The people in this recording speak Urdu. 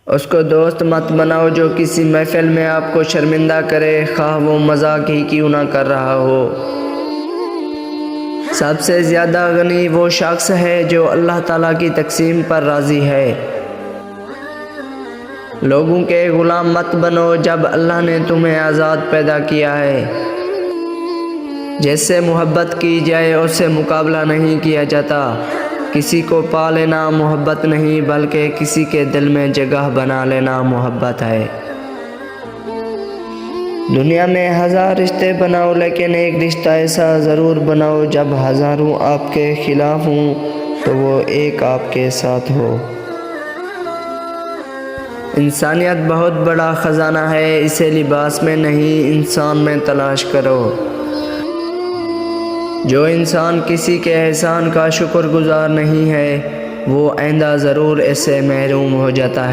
اس کو دوست مت بناؤ جو کسی محفل میں آپ کو شرمندہ کرے، خواہ وہ مذاق ہی کیوں نہ کر رہا ہو۔ سب سے زیادہ غنی وہ شخص ہے جو اللہ تعالیٰ کی تقسیم پر راضی ہے۔ لوگوں کے غلام مت بنو جب اللہ نے تمہیں آزاد پیدا کیا ہے۔ جس سے محبت کی جائے اس سے مقابلہ نہیں کیا جاتا۔ کسی کو پا لینا محبت نہیں بلکہ کسی کے دل میں جگہ بنا لینا محبت ہے۔ دنیا میں 1000 رشتے بناؤ لیکن ایک رشتہ ایسا ضرور بناؤ جب ہزاروں آپ کے خلاف ہوں تو وہ ایک آپ کے ساتھ ہو۔ انسانیت بہت بڑا خزانہ ہے، اسے لباس میں نہیں انسان میں تلاش کرو۔ جو انسان کسی کے احسان کا شکر گزار نہیں ہے وہ آئندہ ضرور اس سے محروم ہو جاتا ہے۔